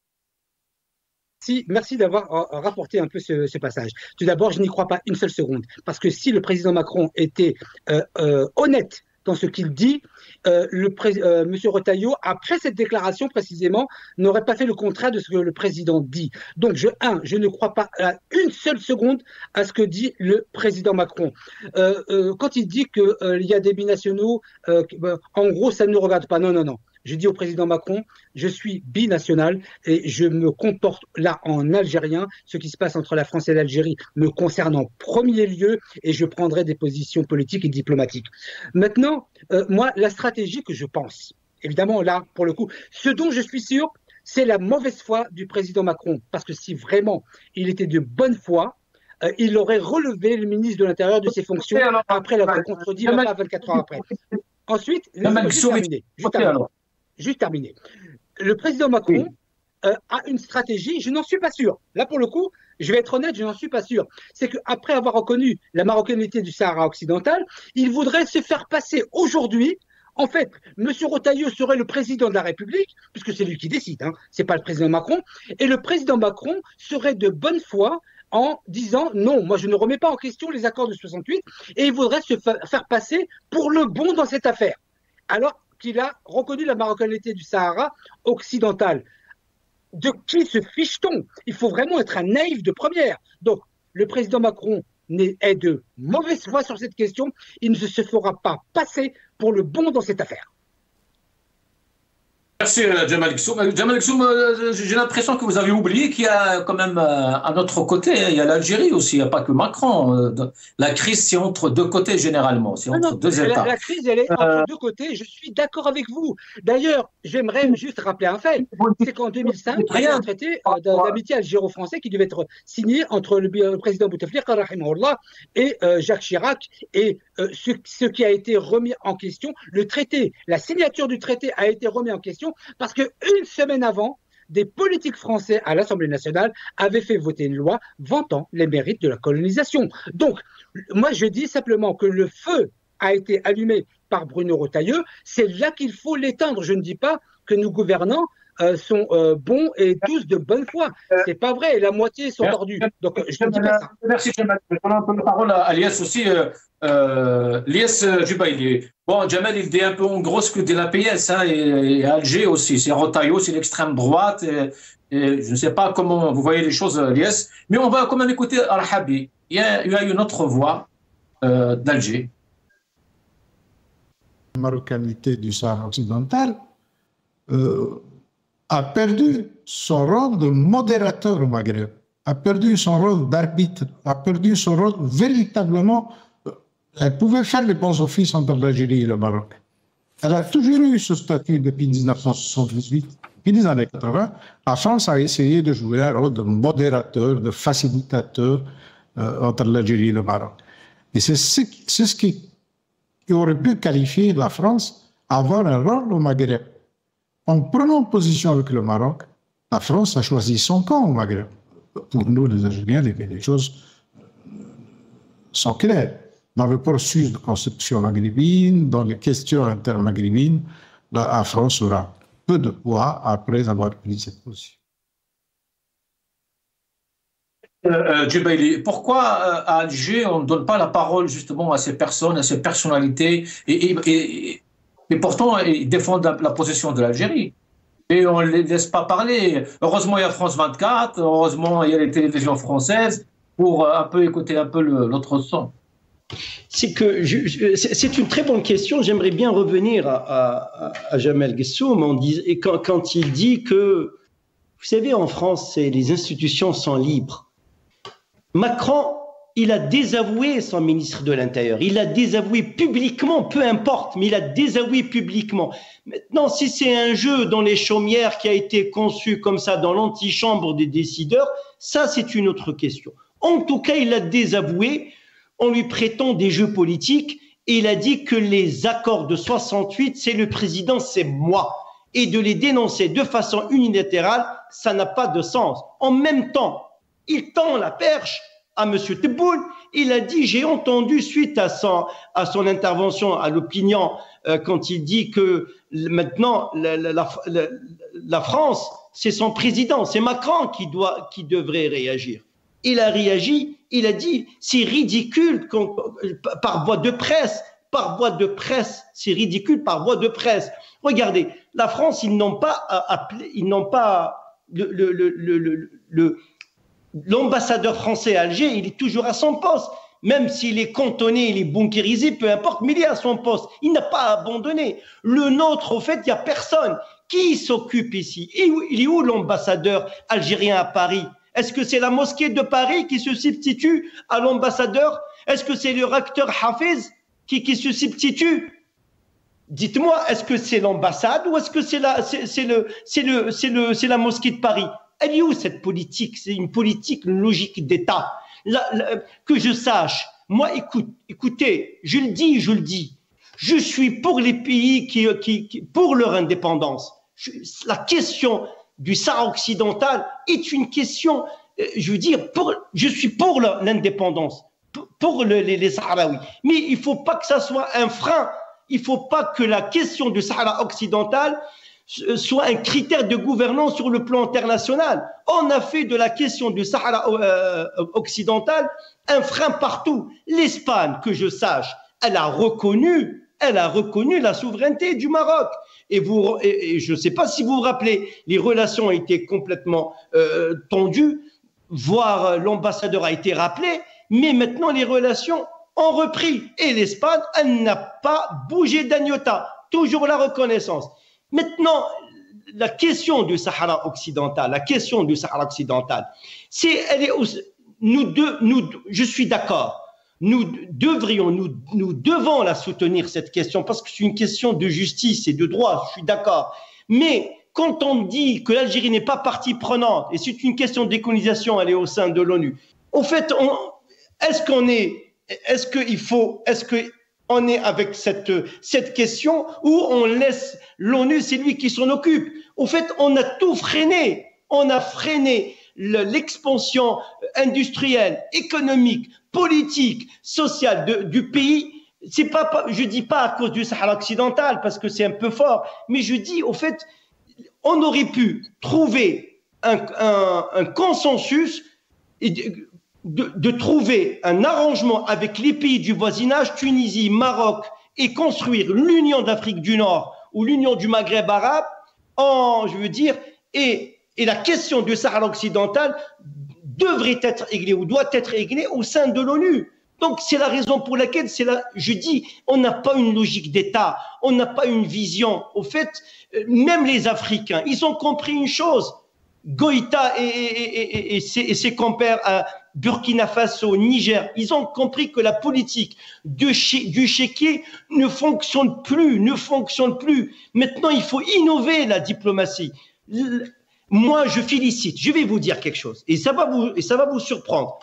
Merci d'avoir rapporté un peu ce passage. Tout d'abord, je n'y crois pas une seule seconde, parce que si le président Macron était honnête dans ce qu'il dit, M. Retailleau, après cette déclaration précisément, n'aurait pas fait le contraire de ce que le président dit. Donc, je ne crois pas à une seule seconde à ce que dit le président Macron. Quand il dit qu'il y a des binationaux, en gros, ça ne nous regarde pas. Non, non, non. Je dis au président Macron, je suis binational et je me comporte là en algérien. Ce qui se passe entre la France et l'Algérie me concerne en premier lieu et je prendrai des positions politiques et diplomatiques. Maintenant, moi, la stratégie que je pense, évidemment là, pour le coup, ce dont je suis sûr, c'est la mauvaise foi du président Macron. Parce que si vraiment il était de bonne foi, il aurait relevé le ministre de l'Intérieur de ses fonctions après l'avoir contredit 24 heures après. Ensuite, juste terminer. Le président Macron a une stratégie, je n'en suis pas sûr. Là, pour le coup, je vais être honnête, je n'en suis pas sûr. C'est qu'après avoir reconnu la marocanité du Sahara occidental, il voudrait se faire passer aujourd'hui. En fait, M. Retailleau serait le président de la République, puisque c'est lui qui décide, hein, c'est pas le président Macron, et le président Macron serait de bonne foi en disant non, moi je ne remets pas en question les accords de 68, et il voudrait se faire passer pour le bon dans cette affaire. Alors qu'il a reconnu la marocanité du Sahara occidental. De qui se fiche-t-on? Il faut vraiment être un naïf de première. Donc, le président Macron est de mauvaise foi sur cette question. Il ne se fera pas passer pour le bon dans cette affaire. Merci Jamal Guessoum. Jamal Guessoum, j'ai l'impression que vous avez oublié qu'il y a quand même un autre côté, il y a l'Algérie aussi, il n'y a pas que Macron. La crise, c'est entre deux côtés généralement, c'est entre deux États. La crise, elle est entre deux côtés, je suis d'accord avec vous. D'ailleurs, j'aimerais juste rappeler un fait, c'est qu'en 2005, il y a un traité d'amitié algéro-français qui devait être signé entre le président Bouteflika et Jacques Chirac et ce qui a été remis en question, le traité, la signature du traité a été remis en question parce qu'une semaine avant, des politiques français à l'Assemblée nationale avaient fait voter une loi vantant les mérites de la colonisation. Donc, moi, je dis simplement que le feu a été allumé par Bruno Retailleau, c'est là qu'il faut l'éteindre. Je ne dis pas que nos gouvernants sont bons et tous de bonne foi. C'est pas vrai, la moitié sont tordus. Donc, je ne dis pas ça. Merci, Jamal. Je donne un peu la parole à Lies aussi. Lies Jubaili. Bon, Jamal, il dit un peu en gros ce que dit la PS, hein, et Alger aussi. C'est Retailleau, c'est l'extrême droite. Et je ne sais pas comment vous voyez les choses, Lies. Mais on va quand même écouter Al-Habi. Il y a une autre voix d'Alger. La marocanité du Sahara occidental a perdu son rôle de modérateur au Maghreb, a perdu son rôle d'arbitre, a perdu son rôle véritablement. Elle pouvait faire les bons offices entre l'Algérie et le Maroc. Elle a toujours eu ce statut depuis 1978, depuis les années 80. La France a essayé de jouer un rôle de modérateur, de facilitateur entre l'Algérie et le Maroc. Et c'est ce qui aurait pu qualifier la France à avoir un rôle au Maghreb. En prenant position avec le Maroc, la France a choisi son camp au Maghreb. Pour nous, les Algériens, les choses sont claires. Dans le processus de construction maghrébine, dans les questions intermaghrébines, la France aura peu de poids après avoir pris cette position. Jubaili, pourquoi à Alger on ne donne pas la parole justement à ces personnes, à ces personnalités et pourtant ils défendent la position de l'Algérie et on ne les laisse pas parler. Heureusement il y a France 24, heureusement il y a les télévisions françaises pour un peu écouter un peu l'autre son. C'est une très bonne question. J'aimerais bien revenir à Jamel Gessoum quand il dit que, vous savez, en France, les institutions sont libres. Macron, il a désavoué son ministre de l'Intérieur. Il a désavoué publiquement, peu importe, mais il a désavoué publiquement. Maintenant, si c'est un jeu dans les chaumières qui a été conçu comme ça dans l'antichambre des décideurs, ça, c'est une autre question. En tout cas, il a désavoué en lui prêtant des jeux politiques et il a dit que les accords de 68, c'est le président, c'est moi. Et de les dénoncer de façon unilatérale, ça n'a pas de sens. En même temps, il tend la perche à M. Tebboune. Il a dit, j'ai entendu suite à son intervention à l'opinion quand il dit que maintenant la France, c'est son président, c'est Macron qui devrait réagir. Il a réagi, il a dit, c'est ridicule par voie de presse, c'est ridicule par voie de presse. Regardez, la France, ils n'ont pas l'ambassadeur français à Alger, il est toujours à son poste. Même s'il est cantonné, il est bunkérisé, peu importe, mais il est à son poste. Il n'a pas abandonné. Le nôtre, au fait, il n'y a personne. Qui s'occupe ici? Il est où l'ambassadeur algérien à Paris? Est-ce que c'est la mosquée de Paris qui se substitue à l'ambassadeur? Est-ce que c'est le recteur Hafez qui se substitue? Dites-moi, est-ce que c'est l'ambassade ou est-ce que c'est la mosquée de Paris? Elle est où cette politique? C'est une politique, une logique d'État. Que je sache, moi, écoutez, je le dis, je suis pour les pays pour leur indépendance. La question du Sahara occidental est une question, je veux dire, je suis pour l'indépendance, pour les Sahraouis. Mais il ne faut pas que ça soit un frein, il ne faut pas que la question du Sahara occidental soit un critère de gouvernance sur le plan international. On a fait de la question du Sahara occidental un frein partout. L'Espagne, que je sache, elle a reconnu la souveraineté du Maroc. Et je ne sais pas si vous vous rappelez, les relations ont été complètement tendues, voire l'ambassadeur a été rappelé, mais maintenant les relations ont repris. Et l'Espagne, elle n'a pas bougé d'un iota, toujours la reconnaissance. Maintenant, la question du Sahara occidental, je suis d'accord. Nous devons la soutenir, cette question, parce que c'est une question de justice et de droit, je suis d'accord. Mais quand on dit que l'Algérie n'est pas partie prenante, et c'est une question de décolonisation, elle est au sein de l'ONU, au fait, on est avec cette question où on laisse l'ONU, c'est lui qui s'en occupe. Au fait, on a tout freiné. On a freiné l'expansion industrielle, économique, politique, sociale du pays. C'est pas, je dis pas à cause du Sahara occidental parce que c'est un peu fort, mais je dis au fait, on aurait pu trouver un consensus et de trouver un arrangement avec les pays du voisinage, Tunisie, Maroc, et construire l'Union d'Afrique du Nord ou l'Union du Maghreb arabe, et la question du Sahara occidental devrait être réglée ou doit être réglée au sein de l'ONU. Donc c'est la raison pour laquelle je dis, on n'a pas une logique d'État, on n'a pas une vision. Au fait, même les Africains, ils ont compris une chose. Goïta et ses compères à Burkina Faso, Niger, ils ont compris que la politique du chéquier ne fonctionne plus. Maintenant, il faut innover la diplomatie. Moi, je félicite. Je vais vous dire quelque chose, et ça va vous surprendre.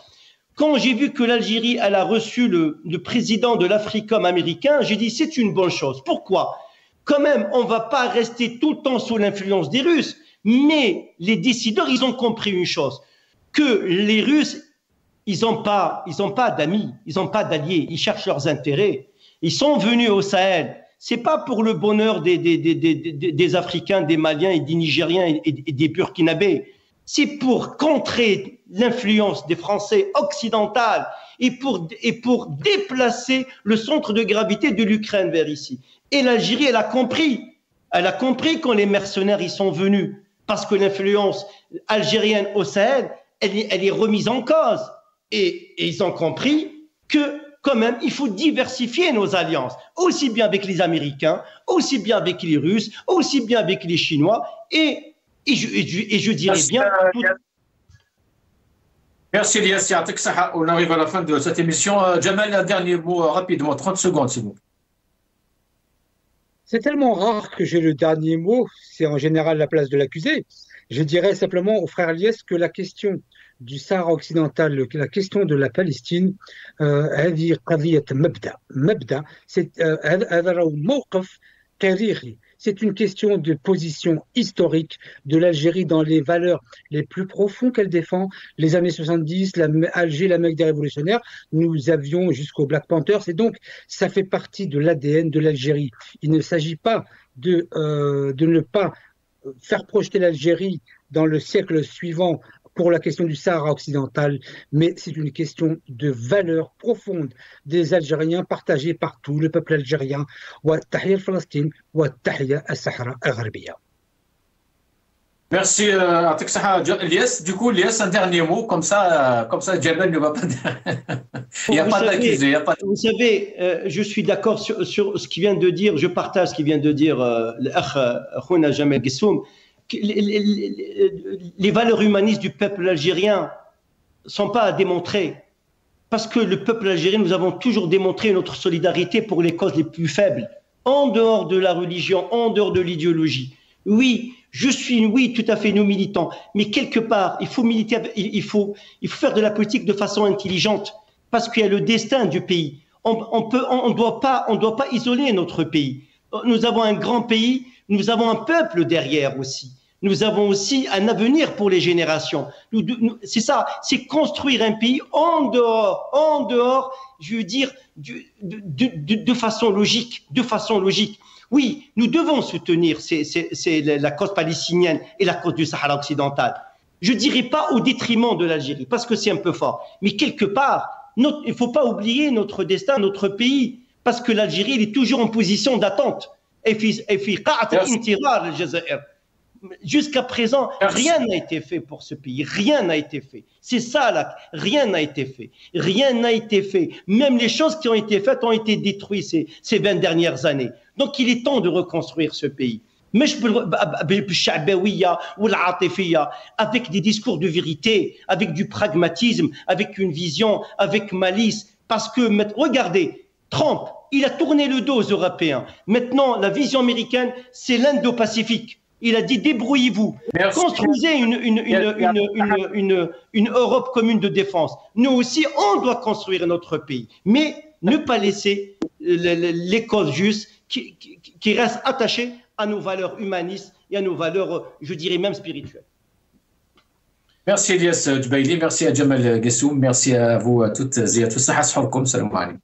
Quand j'ai vu que l'Algérie elle a reçu le président de l'Africom américain, j'ai dit c'est une bonne chose. Pourquoi? Quand même, on ne va pas rester tout le temps sous l'influence des Russes. Mais les décideurs, ils ont compris une chose, que les Russes, ils n'ont pas d'amis, ils n'ont pas d'alliés, ils cherchent leurs intérêts. Ils sont venus au Sahel. C'est pas pour le bonheur des Africains, des Maliens et des Nigériens et des Burkinabés. C'est pour contrer l'influence des Français occidentaux et pour déplacer le centre de gravité de l'Ukraine vers ici. Et l'Algérie, elle a compris quand les mercenaires y sont venus. Parce que l'influence algérienne au Sahel, elle est remise en cause. Et ils ont compris que, quand même, il faut diversifier nos alliances, aussi bien avec les Américains, aussi bien avec les Russes, aussi bien avec les Chinois, et je dirais bien... Merci Elias, on arrive à la fin de cette émission. Jamal, un dernier mot rapidement, 30 secondes s'il vous plaît. C'est tellement rare que j'ai le dernier mot, c'est en général la place de l'accusé. Je dirais simplement au frère Elias que la question du Sahara occidental, la question de la Palestine, c'est une question de position historique de l'Algérie dans les valeurs les plus profondes qu'elle défend. Les années 70, Alger, la Mecque des révolutionnaires, nous avions jusqu'au Black Panthers, et donc ça fait partie de l'ADN de l'Algérie. Il ne s'agit pas de ne pas faire projeter l'Algérie dans le siècle suivant pour la question du Sahara occidental, mais c'est une question de valeurs profondes des Algériens partagée par tout le peuple algérien. Merci Elias. Du coup, Elias, un dernier mot, comme ça Djabel ne va pas dire. Il n'y a pas d'accusé. Vous savez, je suis d'accord sur ce qu'il vient de dire, je partage ce qu'il vient de dire Khouna Jamel Gessoum. Les valeurs humanistes du peuple algérien ne sont pas à démontrer. Parce que le peuple algérien, nous avons toujours démontré notre solidarité pour les causes les plus faibles, en dehors de la religion, en dehors de l'idéologie. Oui, tout à fait, nous militants. Mais quelque part, il faut militer, il faut faire de la politique de façon intelligente, parce qu'il y a le destin du pays. On doit pas isoler notre pays. Nous avons un grand pays, nous avons un peuple derrière aussi. Nous avons aussi un avenir pour les générations. C'est ça, c'est construire un pays en dehors, je veux dire, de façon logique, Oui, nous devons soutenir la cause palestinienne et la cause du Sahara occidental. Je dirais pas au détriment de l'Algérie, parce que c'est un peu fort. Mais quelque part, il ne faut pas oublier notre destin, notre pays, parce que l'Algérie, il est toujours en position d'attente. Jusqu'à présent, rien n'a été fait pour ce pays. Rien n'a été fait. C'est ça, là. Rien n'a été fait. Rien n'a été fait. Même les choses qui ont été faites ont été détruites ces 20 dernières années. Donc, il est temps de reconstruire ce pays. Avec des discours de vérité, avec du pragmatisme, avec une vision, avec malice. Parce que, regardez, Trump, il a tourné le dos aux Européens. Maintenant, la vision américaine, c'est l'Indo-Pacifique. Il a dit débrouillez-vous, construisez une Europe commune de défense. Nous aussi, on doit construire notre pays, mais ne pas laisser les causes justes, qui restent attachées à nos valeurs humanistes et à nos valeurs, je dirais même spirituelles. Merci Elias Dbaili, merci à Jamal Gessoum, merci à vous à toutes et à tous. Salam alaikum.